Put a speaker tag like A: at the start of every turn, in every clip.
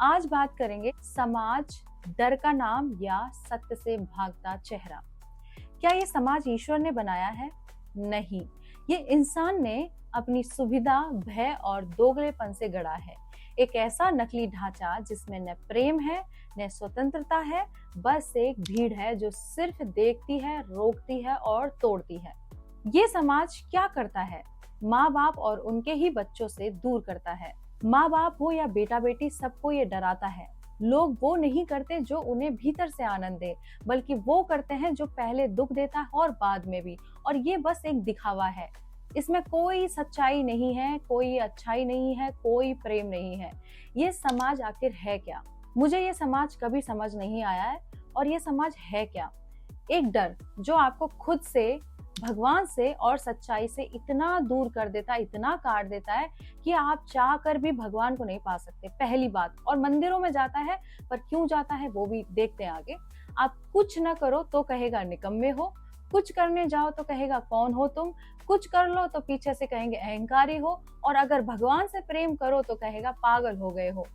A: आज बात करेंगे समाज डर का नाम या सत्य से भागता चेहरा। क्या ये समाज ईश्वर ने बनाया है? नहीं, ये इंसान ने अपनी सुविधा, भय और दोगलेपन से गढ़ा है। एक ऐसा नकली ढांचा जिसमें न प्रेम है, न स्वतंत्रता है, बस एक भीड़ है जो सिर्फ देखती है, रोकती है और तोड़ती है। ये समाज क्या करता है? माँ बाप और उनके ही बच्चों से दूर करता है। माँ बाप हो या बेटा बेटी, सबको ये डराता है। लोग वो नहीं करते जो उन्हें भीतर से आनंद दे, बल्कि वो करते हैं जो पहले दुख देता है और बाद में भी। और ये बस एक दिखावा है। इसमें कोई सच्चाई नहीं है, कोई अच्छाई नहीं है, कोई प्रेम नहीं है। ये समाज आखिर है क्या? मुझे ये समाज कभी समझ नहीं आया है। और ये समाज है क्या? एक डर जो आपको खुद से, भगवान से और सच्चाई से इतना दूर कर देता है, इतना काट देता है कि आप चाह कर भी भगवान को नहीं पा सकते, पहली बात। और मंदिरों में जाता है, पर क्यों जाता है वो भी देखते हैं आगे। आप कुछ न करो तो कहेगा निकम्मे हो, कुछ करने जाओ तो कहेगा कौन हो तुम, कुछ कर लो तो पीछे से कहेंगे अहंकारी हो, और अगर भगवान से प्रेम करो तो कहेगा पागल हो गए हो।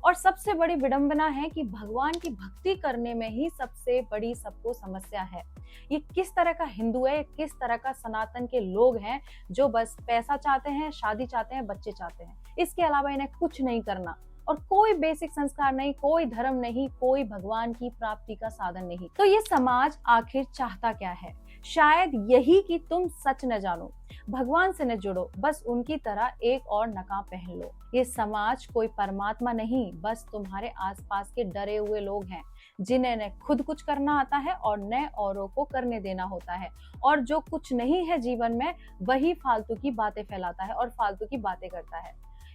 A: और सबसे बड़ी विडंबना है कि भगवान की भक्ति करने में ही सबसे बड़ी सबको समस्या है। ये किस तरह का हिंदू है, किस तरह का सनातन के लोग हैं जो बस पैसा चाहते हैं, शादी चाहते हैं, बच्चे चाहते हैं, इसके अलावा इन्हें कुछ नहीं करना। और कोई बेसिक संस्कार नहीं, कोई धर्म नहीं, कोई भगवान की प्राप्ति का साधन नहीं। तो ये समाज आखिर चाहता क्या है? शायद यही कि तुम सच न जानो, भगवान से न जुड़ो, बस उनकी तरह एक और नकाब पहन लो। ये समाज कोई परमात्मा नहीं, बस तुम्हारे आसपास के डरे हुए लोग हैं जिन्हें न खुद कुछ करना आता है और न औरों को करने देना होता है। और जो कुछ नहीं है जीवन में, वही फालतू की बातें फैलाता है और फालतू की बातें करता है।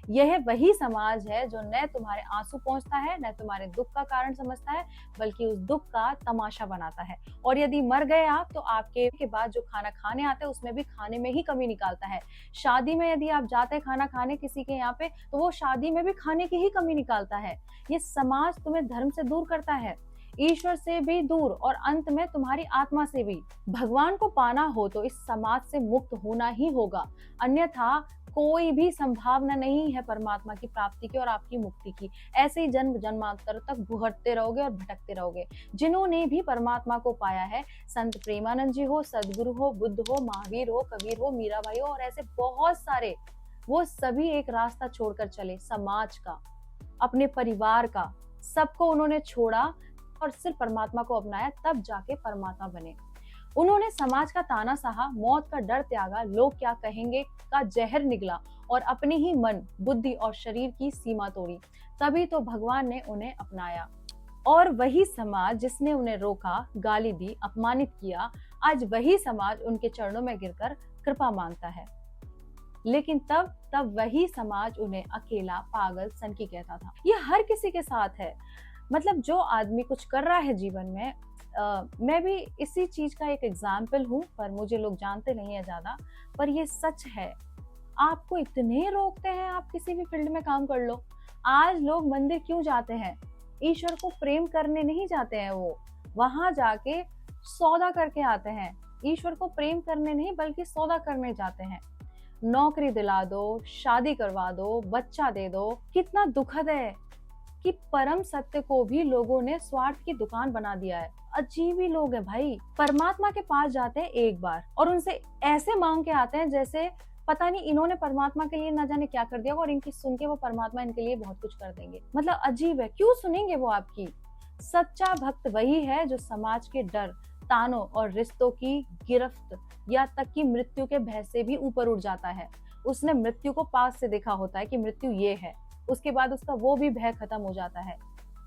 A: यह वही समाज है जो न तुम्हारे आंसू पोंछता है, न तुम्हारे दुख का कारण समझता है, बल्कि उस दुख का तमाशा बनाता है। और यदि मर गए आप तो आपके के बाद जो खाना खाने आते हैं उसमें भी खाने में ही कमी निकालता है। शादी में यदि आप जाते हैं खाना खाने किसी के यहाँ पे, तो वो शादी में भी खाने की ही कमी निकालता है। ये समाज तुम्हें धर्म से दूर करता है, ईश्वर से भी दूर, और अंत में तुम्हारी आत्मा से भी। भगवान को पाना हो तो इस समाज से मुक्त होना ही होगा, अन्यथा कोई भी संभावना नहीं है परमात्मा की प्राप्ति की और आपकी मुक्ति की। ऐसे ही जन्म जन्मांतर तक भुगतते रहोगे और भटकते रहोगे। जिन्होंने भी परमात्मा को पाया है, संत प्रेमानंद जी हो, सदगुरु हो, बुद्ध हो, महावीर हो, कबीर हो, मीराबाई हो, और ऐसे बहुत सारे, वो सभी एक रास्ता छोड़कर चले, समाज का, अपने परिवार का, सबको उन्होंने छोड़ा और सिर्फ परमात्मा को अपनाया, तब जाके परमात्मा बने। उन्होंने समाज का ताना सहा, मौत का डर त्यागा, लोग क्या कहेंगे का जहर निगला और अपने ही मन, बुद्धि और शरीर की सीमा तोड़ी। तभी तो भगवान ने उन्हें अपनाया। और वही समाज जिसने उन्हें रोका, गाली दी, अपमानित किया, आज वही समाज उनके चरणों में गिरकर कृपा मांगता है। लेकिन तब वही समाज उन्हें अकेला, पागल, सनकी कहता था। ये हर किसी के साथ है। मतलब जो आदमी कुछ कर रहा है जीवन में, मैं भी इसी चीज का एक एग्जाम्पल हूँ, पर मुझे लोग जानते नहीं है ज्यादा, पर ये सच है। आपको इतने रोकते हैं, आप किसी भी फील्ड में काम कर लो। आज लोग मंदिर क्यों जाते हैं? ईश्वर को प्रेम करने नहीं जाते हैं, वो वहां जाके सौदा करके आते हैं। ईश्वर को प्रेम करने नहीं, बल्कि सौदा करने जाते हैं। नौकरी दिला दो, शादी करवा दो, बच्चा दे दो। कितना दुखद है कि परम सत्य को भी लोगों ने स्वार्थ की दुकान बना दिया है। अजीब ही लोग हैं भाई। परमात्मा के पास जाते हैं एक बार और उनसे ऐसे मांग के आते हैं जैसे पता नहीं इन्होंने परमात्मा के लिए ना जाने क्या कर दिया, और इनकी सुन के वो परमात्मा इनके लिए बहुत कुछ कर देंगे। मतलब अजीब है, क्यों सुनेंगे वो आपकी? सच्चा भक्त वही है जो समाज के डर, तानों और रिश्तों की गिरफ्त या तक की मृत्यु के भय से भी ऊपर उठ जाता है। उसने मृत्यु को पास से देखा होता है कि मृत्यु ये है, उसके बाद उसका वो भी भय खत्म हो जाता है।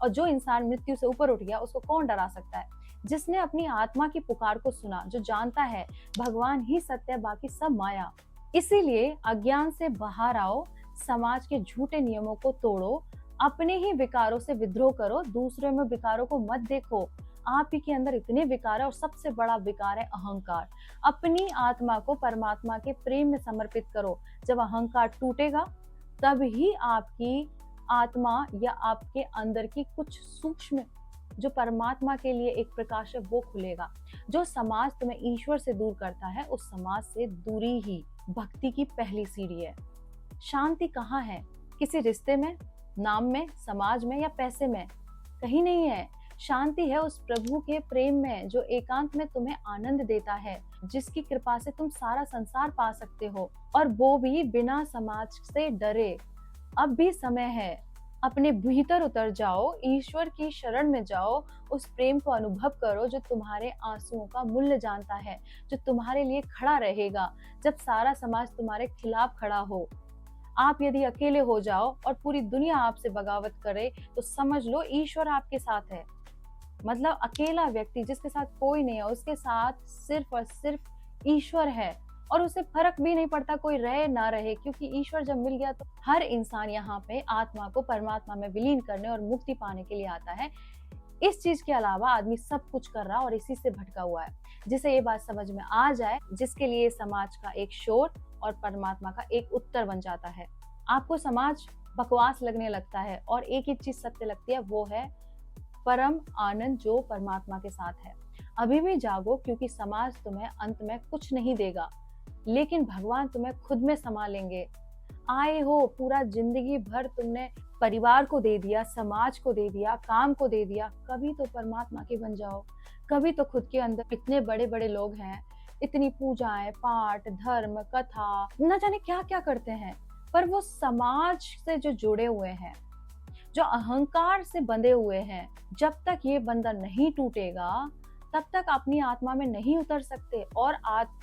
A: और जो इंसान मृत्यु से ऊपर उठ गया, उसको कौन डरा सकता है? जिसने अपनी आत्मा की पुकार को सुना, जो जानता है भगवान ही सत्य है, बाकी सब माया। इसीलिए अज्ञान से बाहर आओ, समाज के झूठे नियमों को तोड़ो, अपने ही विकारों से विद्रोह करो, दूसरे में विकारों को मत देखो। आप ही के अंदर इतने विकार है, और सबसे बड़ा विकार है अहंकार। अपनी आत्मा को परमात्मा के प्रेम में समर्पित करो। जब अहंकार टूटेगा, तब ही आपकी आत्मा या आपके अंदर की कुछ सूक्ष्म जो परमात्मा के लिए एक प्रकाश है, वो खुलेगा। जो समाज तुम्हें ईश्वर से दूर करता है, उस समाज से दूरी ही भक्ति की पहली सीढ़ी है। शांति कहाँ है? किसी रिश्ते में, नाम में, समाज में या पैसे में? कहीं नहीं है। शांति है उस प्रभु के प्रेम में जो एकांत में तुम्हें आनंद देता है, जिसकी कृपा से तुम सारा संसार पा सकते हो, और वो भी बिना समाज से डरे। अब भी समय है, अपने भीतर उतर जाओ, ईश्वर की शरण में जाओ, उस प्रेम को अनुभव करो जो तुम्हारे आंसुओं का मूल्य जानता है, जो तुम्हारे लिए खड़ा रहेगा जब सारा समाज तुम्हारे खिलाफ खड़ा हो। आप यदि अकेले हो जाओ और पूरी दुनिया आपसे बगावत करे तो समझ लो ईश्वर आपके साथ है। मतलब अकेला व्यक्ति जिसके साथ कोई नहीं है, उसके साथ सिर्फ और सिर्फ ईश्वर है, और उसे फर्क भी नहीं पड़ता कोई रहे ना रहे, क्योंकि ईश्वर जब मिल गया तो हर इंसान यहाँ पे आत्मा को परमात्मा में विलीन करने और मुक्ति पाने के लिए आता है। इस चीज के अलावा आदमी सब कुछ कर रहा और इसी से भटका हुआ है। जिसे ये बात समझ में आ जाए, जिसके लिए समाज का एक शोर और परमात्मा का एक उत्तर बन जाता है। आपको समाज बकवास लगने लगता है और एक ही चीज सत्य लगती है, वो है परम आनंद जो परमात्मा के साथ है। अभी भी जागो, क्योंकि समाज तुम्हें अंत में कुछ नहीं देगा, लेकिन भगवान तुम्हें खुद में समा लेंगे। आए हो, पूरा जिंदगी भर तुमने परिवार को दे दिया, समाज को दे दिया, काम को दे दिया, कभी तो परमात्मा के बन जाओ। कभी तो खुद के अंदर इतने बड़े बड़े लोग हैं, इतनी पूजाएं, पाठ, धर्म, कथा, न जाने क्या क्या करते हैं, पर वो समाज से जो जुड़े हुए हैं, जो अहंकार से बंधे हुए हैं, जब तक ये बंधन नहीं टूटेगा तब तक अपनी आत्मा में नहीं उतर सकते। और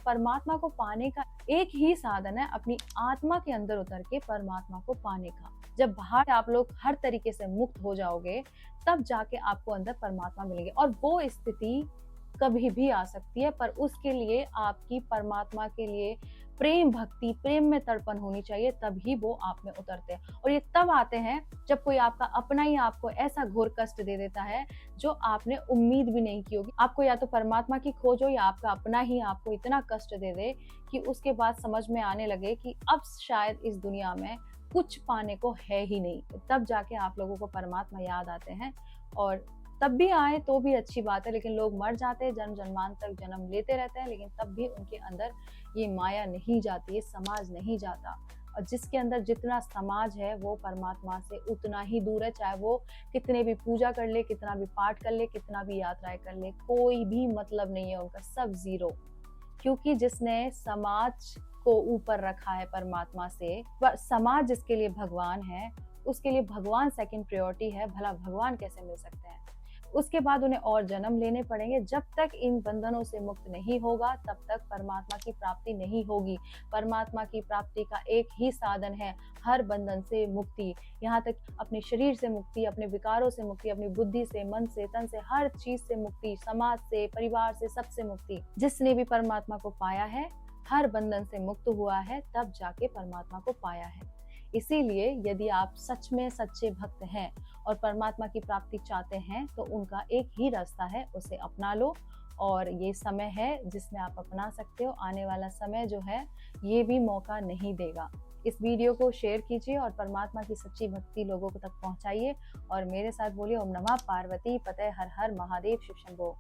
A: परमात्मा को पाने का एक ही साधन है, अपनी आत्मा के अंदर उतर के परमात्मा को पाने का। जब बाहर आप लोग हर तरीके से मुक्त हो जाओगे, तब जाके आपको अंदर परमात्मा मिलेगी। और वो स्थिति कभी भी आ सकती है, पर उसके लिए आपकी परमात्मा के लिए प्रेम, भक्ति, प्रेम में तड़पन होनी चाहिए, तभी वो आप में उतरते हैं। और ये तब आते हैं जब कोई आपका अपना ही आपको ऐसा घोर कष्ट दे देता है जो आपने उम्मीद भी नहीं की होगी। आपको या तो परमात्मा की खोज हो, या आपका अपना ही आपको इतना कष्ट दे दे कि उसके बाद समझ में आने लगे कि अब शायद इस दुनिया में कुछ पाने को है ही नहीं। तब जाके आप लोगों को परमात्मा याद आते हैं। और तब भी आए तो भी अच्छी बात है, लेकिन लोग मर जाते हैं, जन्म जन्मांतर जन्म लेते रहते हैं, लेकिन तब भी उनके अंदर ये माया नहीं जाती, ये समाज नहीं जाता। और जिसके अंदर जितना समाज है वो परमात्मा से उतना ही दूर है, चाहे वो कितने भी पूजा कर ले, कितना भी पाठ कर ले, कितना भी यात्राएं कर ले, कोई भी मतलब नहीं है उनका, सब जीरो। क्योंकि जिसने समाज को ऊपर रखा है परमात्मा से, समाज जिसके लिए भगवान है, उसके लिए भगवान सेकंड प्रायोरिटी है। भला भगवान कैसे मिल सकते हैं? उसके बाद उन्हें और जन्म लेने पड़ेंगे। जब तक इन बंधनों से मुक्त नहीं होगा, तब तक परमात्मा की प्राप्ति नहीं होगी। परमात्मा की प्राप्ति का एक ही साधन है, हर बंधन से मुक्ति। यहाँ तक अपने शरीर से मुक्ति, अपने विकारों से मुक्ति, अपनी बुद्धि से, मन से, तन से, हर चीज से मुक्ति, समाज से, परिवार से, सबसे मुक्ति। जिसने भी परमात्मा को पाया है, हर बंधन से मुक्त हुआ है, तब जाके परमात्मा को पाया है। इसीलिए यदि आप सच में सच्चे भक्त हैं और परमात्मा की प्राप्ति चाहते हैं, तो उनका एक ही रास्ता है, उसे अपना लो। और ये समय है जिसमें आप अपना सकते हो। आने वाला समय जो है ये भी मौका नहीं देगा। इस वीडियो को शेयर कीजिए और परमात्मा की सच्ची भक्ति लोगों को तक पहुंचाइए। और मेरे साथ बोलिए ओम नमः पार्वती पते, हर हर महादेव, शिव शंभो।